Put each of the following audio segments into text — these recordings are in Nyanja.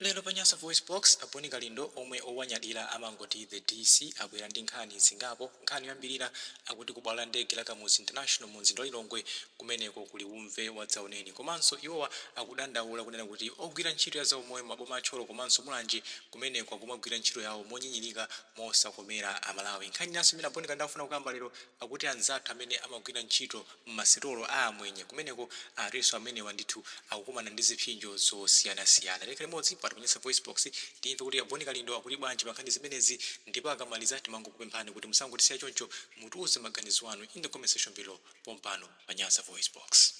Lero panyasa voice box aponi kalindo omwe owanyadira amangoti the DC abwera ndi nkhani zingapo nkhani yoyambirira akuti kubwala ndege la Kamuzu International mu mzinda wa Lilongwe kumeneko kuli umve wadzaoneni komanso iwowa akudandaula kunena kuti ogwira ntchito ya zaumoyo maboma atcholo komanso mulanje kumeneko akumagwira ntchito yawo monyinyirika mosakomera amalawi. Nkhani naso imene aponi kalindo afuna kukamba lero akuti anzathu amene amagwira ntchito m'masitolo a amwenye kumeneko areso amene wandithu akukumana ndi ziphinjo zosiyanasiyana. Leka limodzi panyasa voice box timve kuti aponi kalindo akuti bwanji pankhani zimenezi ndipo akamaliza timangokupemphani kuti musangotisiya choncho mutiuze maganizo anu in the comment section below pompano panyasa voice box.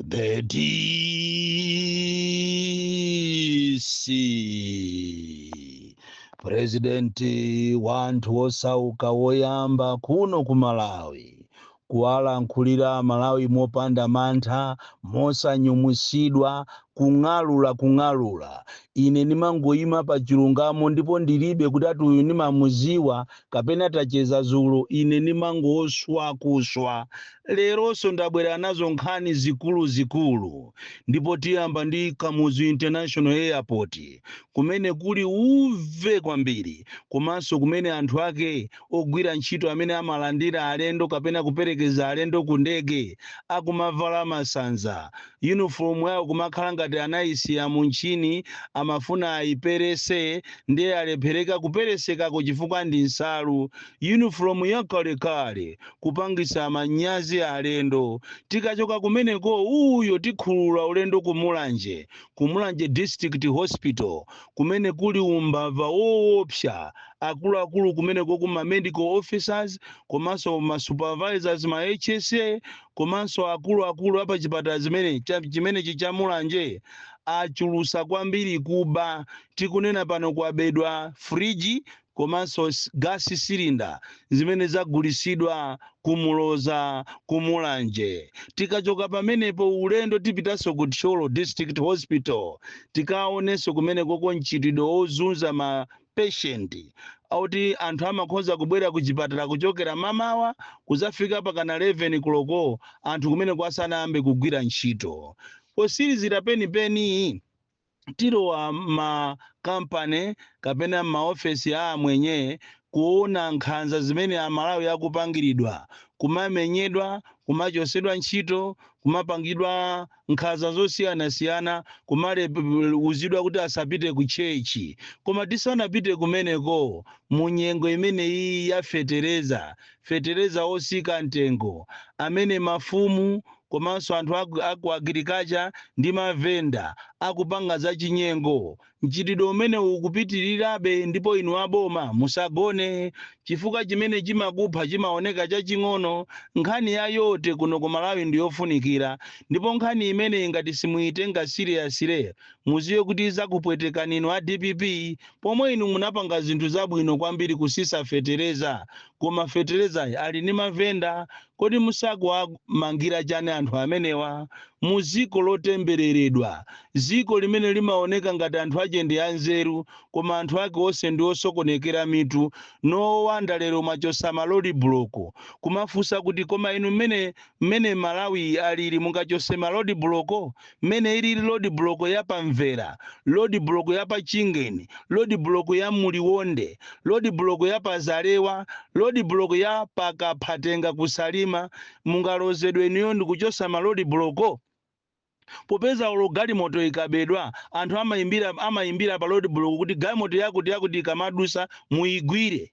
The DC President wanthu osauka woyamba kuno ku Malawi kuwalankhulira Malawi mopanda mantha mosanyumwisidwa kung'alula ine nimangoyima pa chilungamo ndipo ndilibe kuti ati uyu nimamuziwa kapena tacheza zulo ine nimangoswa kuswa. Leronso ndabwera nazo nkhani zikulu ndipo tiyamba ndi Kamuzu International Airport kumene kuli uve kwambiri komanso kumene anthu ake ogwira ntchito amene amalandira alendo kapena kuperekeza alendo ku ndege akumavala masanza uniform yawo kumakhala ngati anayisiya munchini amafuna ayiperese ndiye alephereka kuperesekako chifukwa ndi nsalu uniform yakalekale kupangisa amanyazi alendo. Tikachoka kumeneko uyo tikhulula ulendo kumulanje district hospital kumene kuli umbava woopsa akuluakulu kumeneko kuma medical officers komanso ma supervisors ma HSA komanso akuluakulu apa chipatala chimene chichamulanje achulusa kwambiri kuba. Tikunena pano kwabedwa friji komanso gas cylinder zimene zagulisidwa kumuloza kumulanje. Tikachoka pamenepo ulendo tipitanso ku Tcholo district hospital tikaonenso kumene koko mchitidwe ozunza ma patient auti anthu amakhoza kubwera ku chipatala kuchokera mamawa kuzafika pakana 11 koloko anthu kumene kwasanayambe kugwira ntchito. Posirizira penipeni tilowa ma company kapena maofesi a amwenye kuona nkhanza zimene amalawi akupangiridwa kumamenyedwa kumachosedwa ntchito kumapangidwa nkhanza zosiyanasiyana kumalewuzidwa kuti asapite ku chechi. Koma tisanapite kumeneko munyengo imene iyi ya fetereza osika mtengo amene mafumu komanso anthu aku agriculture ndi mavenda akupanga za chinyengo. Mchitidwe umene ukupitirirabe ndipo inu aboma musagone chifukwa chimene chimakupha chimaoneka chaching'ono. Nkhani yayote kuno ku Malawi ndiyofunikira ndipo nkhani imene ingati simuitenga seriously muziwe kuti izakupwetekani inu a DPP pomwe inu munapanga zinthu zabwino kwambiri kusisa fetereza koma fetereza ali ni mavenda. Kodi musakuwamangira chani anthu amenewa muziko lotembereredwa ziko limene limaoneka ngati anthu ache ndi anzeru koma anthu ake onse ndi osokonekera mitu nowanda lero machosa malodi block kumafusa kuti koma inu mmene Malawi alili mungachose malodi block mmene ili lodi block yapamvera lodi block yapachingeni lodi block ya Muliwonde lodi block yapazalewa lodi block yapakaphatenga kusalima mungalozedwe niyo ndikuchosa malodi block. Popeza ulo galimoto ikabedwa anthu amayimbira pa road block kuti galimoto yakuti ikamadusa muigwire.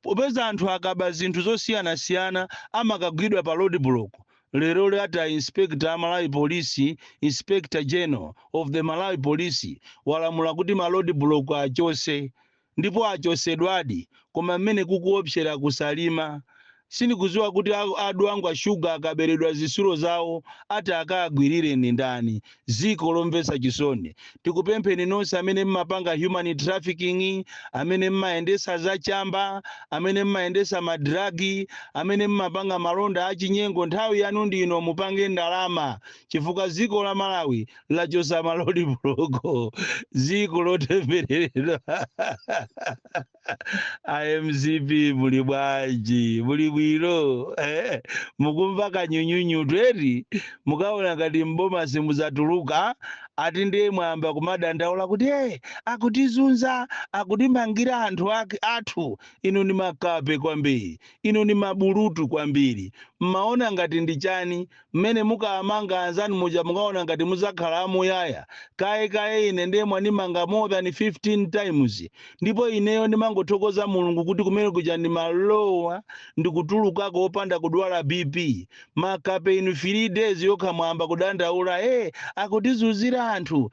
Popeza anthu akaba zinthu zosiyanasiyana amakagwidwa pa road block. Lero lata inspector Malawi Police, Inspector General of the Malawi Police walamula kuti ma road block achose ndipo achosedwadi koma mmene kukuopsera kusalima. Sindikuziwa kuti adu angu ashuga akaberedwa zisulo zawo ati akagwirire ni ndani. Ziko lomvesa chisoni. Tikupempheni nonse amene mmapanga human trafficking, amene mmaendesa zachamba, amene mmaendesa madragi, amene mmapanga malonda achinyengo nthawi yanu ndino mupange ndalama chifukwa ziko la Malawi lachosa malodi block ziko lotembereredwa. IMCP muli bwanji bwino mukumva kanyunyunyu tweti mukaona ngati mboma simuzatuluka ati ndiye mwamba kumadandaula kuti akutizunza akutimangira anthu athu ino ni makape kwambiri ino ni mabulutu kwambiri mmaona ngati ndi chani mmene mukamanga anzanu muja mukaona ngati muzakhala amuyaya kaye ine ndiye mwanimanga more than 15 times ndipo ineyo ndimangothokoza mulungu kuti kumene kuja ndimalowa ndikutulukako opanda kudwala BP makape inu 3 days yokha mwamba kudandaula akutizunzira anthu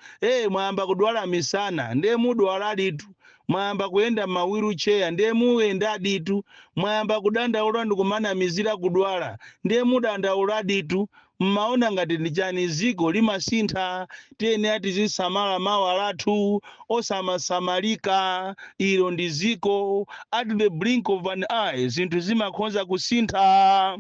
mwamba kudwala misana ndiye mudwala ditu mwamba kuyenda wheelchair ndiye muyenda ditu mwamba kudandaula ndikumanamizira kudwala ndiye mudandaula ditu mmaona ngati ndi chani ziko limasintha tiyene tizisamala mawa lathu osamasamalika ilo ndi ziko at the blink of an eye zinthu zimakhonza kusintha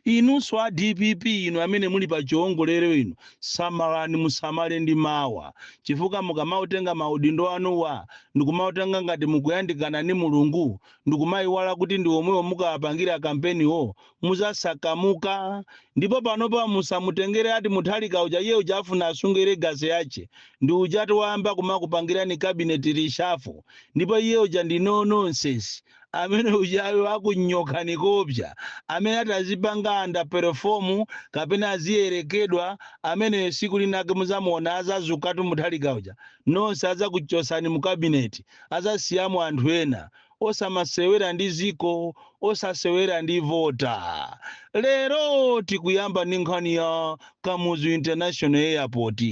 inunso a DPP inu amene muli pa chiongolero inu samalani musamale ndi mawa chifukwa mukamautenga maudindo anuwa ndikumautenga ngati mukuyandikana ni mulungu ndikumayiwala kuti ndi omwewo mukawapangira kampeniwo muzasakamuka ndipo panopa musamutengere ati muthalika uja iye uja afuna asungire gasi yace ndi ujati wayamba kumakupangirani kabineti rishafu ndipo iye uja ndi no nonsense amene ujayo akunyokani kopya amene atazipanga anda perform kapena aziyerekedwa amene siku linake muzamuona azazukatu muthalika uja nonse azakuchosani mu kabineti azasiyamo anthu ena osamasewera ndi ziko osasewera ndi vota lero tikuyamba ndi nkhani ya Kamuzu International Airport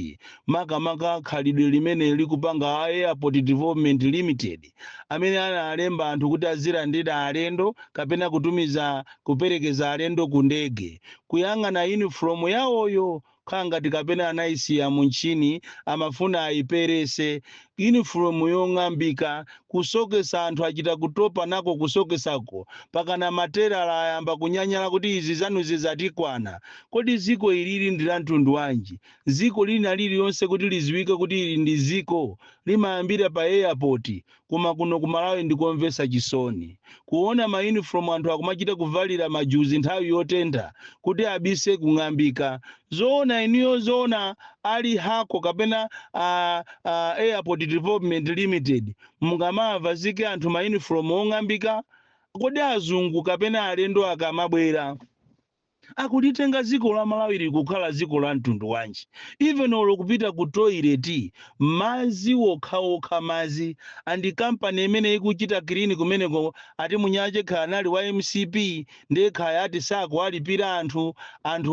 makamaka khalidwe limene likupanga Airport Development Limited amene analemba anthu kuti azilandira alendo kapena kuperekeza alendo ku ndege kuyang'ana uniform yawoyo khangati kapena anayisiya munchini amafuna ayiperese uniform yong'ambika kusokesa anthu achita kutopa nako kusokesako pakana materala ayamba kunyanyala kuti izi zanu zizatikwana kodi ziko ilili ndi la mtundu wanji ziko lina liliyonse kuti liziwike kuti ili ndi ziko limayambira pa airport koma kuno kumalawi ndikomvesa chisoni kuona ma uniform anthu akumachita kuvalira majuzi nthawi yotentha kuti abise kung'ambika zona iniyo zona ali hako kapena Airport Development Limited mungamava zike anthu ma uniform ong'ambika kodi azungu kapena alendo akamabwera akulitenga ziko la Malawi likukhala ziko la mtundu wanji even olokupita ku toilet mazi wokhaokha mazi andi company imene ikuchita clean kumeneko ati munyache khanali wa MCP ndiye ati sako alipira anthu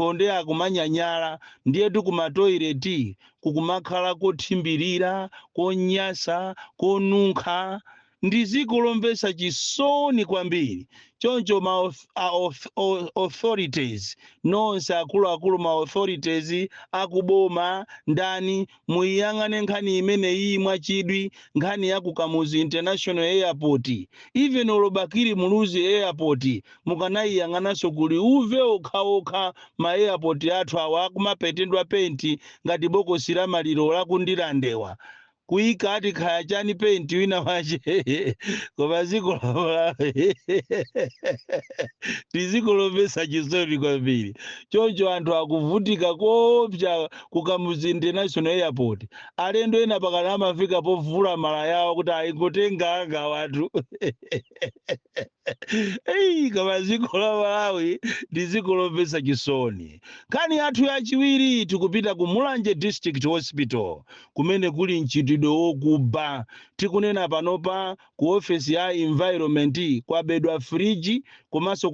onde akumanyanyala ndiye tu kuma toilet kukumakhala kothimbirira konyasa konunkha ndi ziko lomvesa chisoni kwambiri choncho ma authorities nonse akuluakulu ma authorities akuboma ndani muyang'ane nkhani imene iyi mwachidwi nkhani ya ku Kamuzu International Airport even olobakiri muluzi airport mukanayiyang'ananso kuli uve okhaokha ma airport athu awa akumapetedwa penti ngati bokosi la maliro lakundilandewa kuika ati khaya chani penti wina wache koma ziko la tiziko lomvesa chisoni kwambiri choncho anthu akuvutika kopya ku Kamuzu International Airport alendo ena pakana amafika povula mala yawo kuti ayingotenga anga watu koma ziko la Malawi ndi ziko lomvesa chisoni nkhani yathu yachiwiri tikupita ku Mulanje District Hospital kumene kuli mchitidwe wokuba tikunena panopa ku office ya environment kwabedwa fridge komanso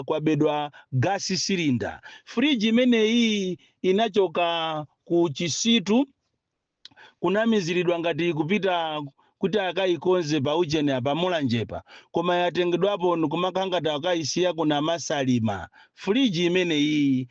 kwabedwa gas cylinder fridge imene iyi inachoka ku Chisitu kunamiziridwa ngati kupita kuti akayikonze pa ujeni apa Mulanjepa koma yatengedwapo kumakangata akayisiya kuna Masalima fridge imene iyi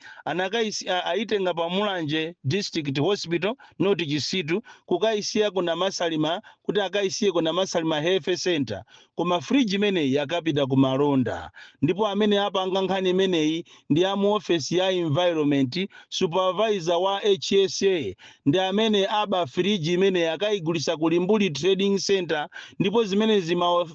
ayitenga pa Mulanje District Hospital noti Chisitu kukayisiya kuna Masalima kuti akayisiye kuna Masalima Health Center koma friji imeneyi yakapita kumalonda. Ndipo amene apanga nkhani imeneyi ndi amu ofesi ya environment, supervisor wa HSA ndi amene aba friji imeneyi akayigulisa ku Limbuli Trading Center, ndipo zimene zima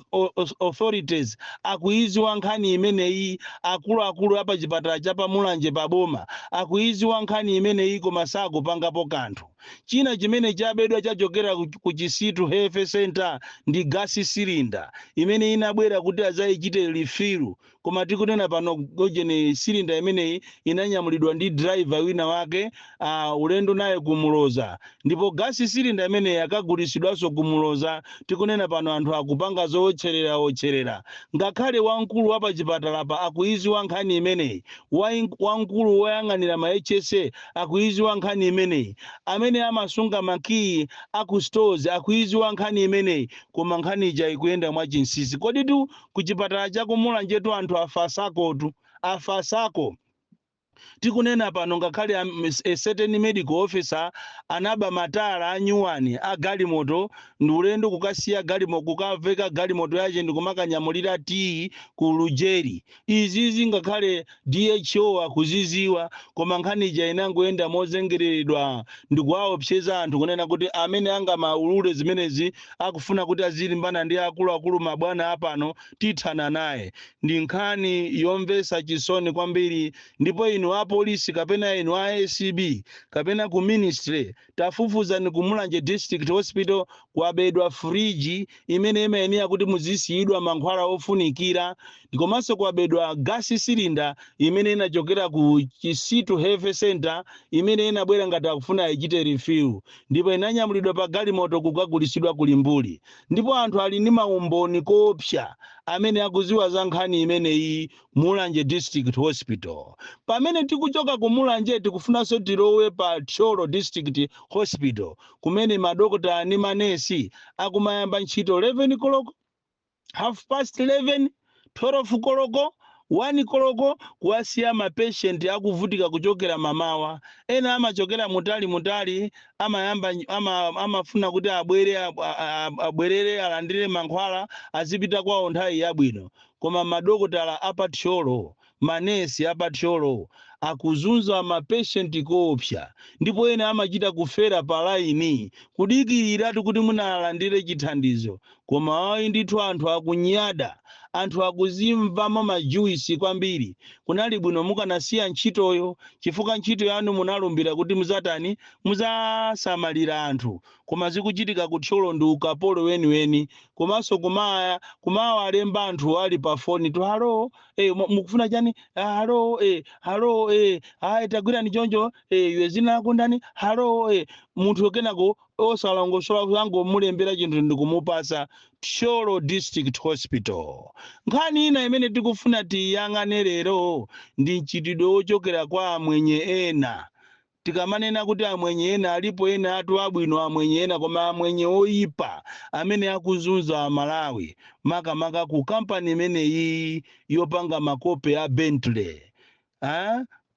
authorities akuiziwa nkhani imeneyi, akuluakulu apa chipatala cha Pamulanje paboma akuiziwa nkhani imeneyi koma sakupangapo kanthu. China chimene chabedwa chachokera ku Chisitu Health Center ndi gas cylinder imene inabwera kuti azayichite refill, koma tikunena pano gojeni cylinder imeneyi inanyamulidwa ndi driver wina wake ulendo naye kumuloza, ndipo gas cylinder imeneyi akagulisidwanso kumuloza. Tikunena pano anthu akupanga zootcherera. Ngakhale wamkulu wa pa chipatala pa akuiziwa nkhani imeneyi, wamkulu woyang'anira ma HSA akuiziwa nkhani imeneyi, amene amasunga makiyi aku stores akuiziwa nkhani imeneyi, koma nkhani ija ikuyenda mwachinsinsi. Kodi tu ku chipatala cha Kumulanjetu anthu afasako. Tikunena pano ngakhale a certain medical officer anaba matala anyuwani a galimoto ndi ulendo kukasiya galimoto kukaveka galimoto yache ndi kumakanyamulira tii ku Lujeri. Izizi ngakhale DHO akuziziwa, koma nkhani ija inangoyenda mozengereredwa ndi kuwaopseza anthu kunena kuti amene anga maulule zimenezi akufuna kuti azilimbana ndi akuluakulu mabwana apano tithana naye. Ndi nkhani yomvesa chisoni kwambiri, ndipo inu apolisi kapena inu ASB kapena ku ministry tafufuza ni Kumulanje District Hospital kwabedwa friji imene imayenera kuti muzisiyidwa mankhwala ofunikira, ndikomanso kwabedwa gas cylinder imene inachokera ku Chisitu Health Center imene inabwera ngati akufuna ichite refill, ndipo inanyamulidwa pa galimoto kukagulisidwa ku Limbuli. Ndipo anthu ali ndi maumboni koopsa amene akuziwa za nkhani imeneyi Mulanje District Hospital. Pamene tikuchoka ku Mulanje tikufunanso tilowe pa Tcholo District Hospital kumene madokota ndi manesi akumayamba ntchito 11 koloko, 11:30, 12 koloko, 1 koloko, kuwasiya mapatient akuvutika kuchokera mamawa. Ena amachokera mutali amayamba amafuna kuti abwerere alandire mankhwala azipita kwawo nthawi yabwino, koma madokotala apatcholo manesi apatcholo akuzunza mapatient koopsa, ndipo ena amachita kufera pa laini kudikirira kuti munalandire chithandizo, koma ayi ndithu anthu akunyada, anthu akuzimvamo majuisi kwambiri. Kunali bwino mukanasiya ntchitoyo, chifukwa ntchito yanu munalumbira kuti muzatani muzasamalira anthu, koma zikuchitika kutcholo ndi ukapolo weniweni. Komanso kumawa alemba anthu ali pa foni tu halo mukufuna chani halo tagwirani choncho iwe zina lako ndani halo munthu kenako osalongosola zango mulembera chinthu ndikumupasa. Tcholo District Hospital. Nkhani ina imene tikufuna tiyang'ane lero ndi mchitidwe ochokera kwa amwenye ena. Tikamanena kuti amwenye ena alipo ena atu abwino amwenye ena, koma amwenye oyipa amene akuzunza Malawi makamaka ku kampani imeneyi yopanga makope a Bentley.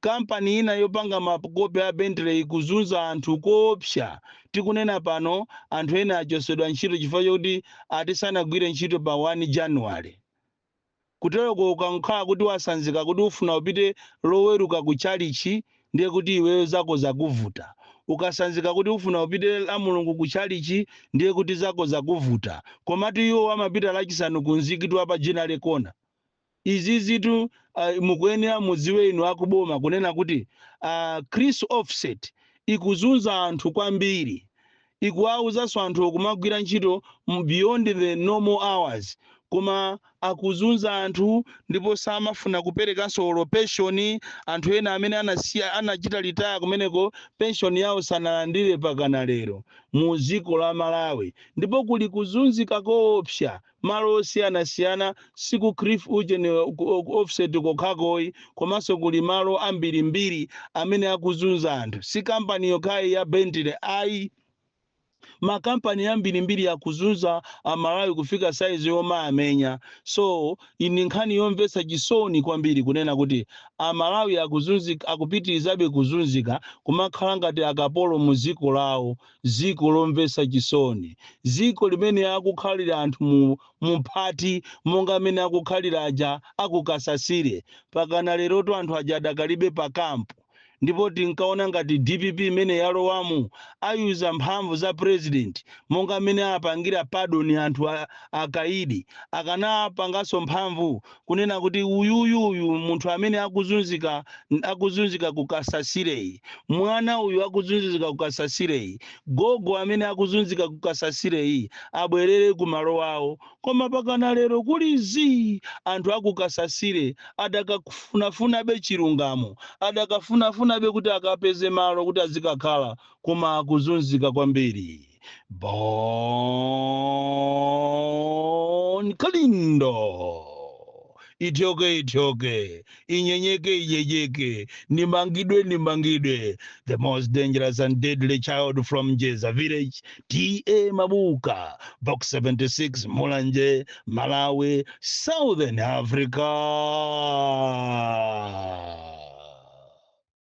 Kampani ina yopanga makope a Bentley ikuzunza anthu koopsa. Tikunena pano anthu ena achosedwa ntchito chifukwa chokuti atisanagwire ntchito pa 1 January. Kutereko ukankhala kuti wasanzika kuti ufuna upite loweruka ku chalichi, ndiye kuti iweyo zako zakuvuta. Ukasanzika kuti ufuna upite la Mulungu ku chalichi, ndiye kuti zako zakuvuta. Komatu iwo amapita lachisanu kunzikitu apa General Corner. Izi zitu mukuyenera mudziwe inu akuboma kunena kuti Chris Offset ikuzunza anthu kwambiri, ikuwauzaso anthu okumagwira ntchito beyond the normal hours, koma akuzunza anthu ndipo samafuna kuperekanso olo pension. Anthu ena amene anachita retire kumeneko pension yawo sanalandire pakana lero mu dziko la Malawi. Ndipo kuli kuzunzika koopsa malo osiyanasiyana, siku Cliff Eugene Offset kokhakoyi, komanso kuli malo ambirimbiri amene akuzunza anthu. Si kampani yokhayi ya Bentley ayi, makampani ambirimbiri akuzunza amalawi kufika saizi yoma amenya. So ini nkhani yomvetsa chisoni kwambiri kunena kuti amalawi akupitirizabe kuzunzika kumakhala ngati akapolo mu ziko lawo, ziko lomvetsa chisoni, ziko limene akukhalira anthu mu mphati monga amene akukhalira aja akukasasire. Pakana leroto anthu aja adakalibe pa kampu, ndipo tinkaona ngati DPP imene yalowamo ayuza mphamvu za president monga amene apangira pardon anthu akaidi, akanapanganso mphamvu kunena kuti uyuyu munthu amene akuzunzika kukasasireyi, mwana uyu akuzunzika kukasasireyi, gogo amene akuzunzika kukasasireyi abwerere ku malo awo. Koma pakana lero kulizi anthu akukasasire adakafunafunabe chilungamo, adakafunafunabe kuti akapeze malo kuti azikakhala, koma akuzunzika kwambiri. Bon Kalindo, ityoke, inyenyeke, nimangidwe, the most dangerous and deadly child from Jeza village, T.A. Mabuka, Box 76, Mulanje, Malawi, Southern Africa.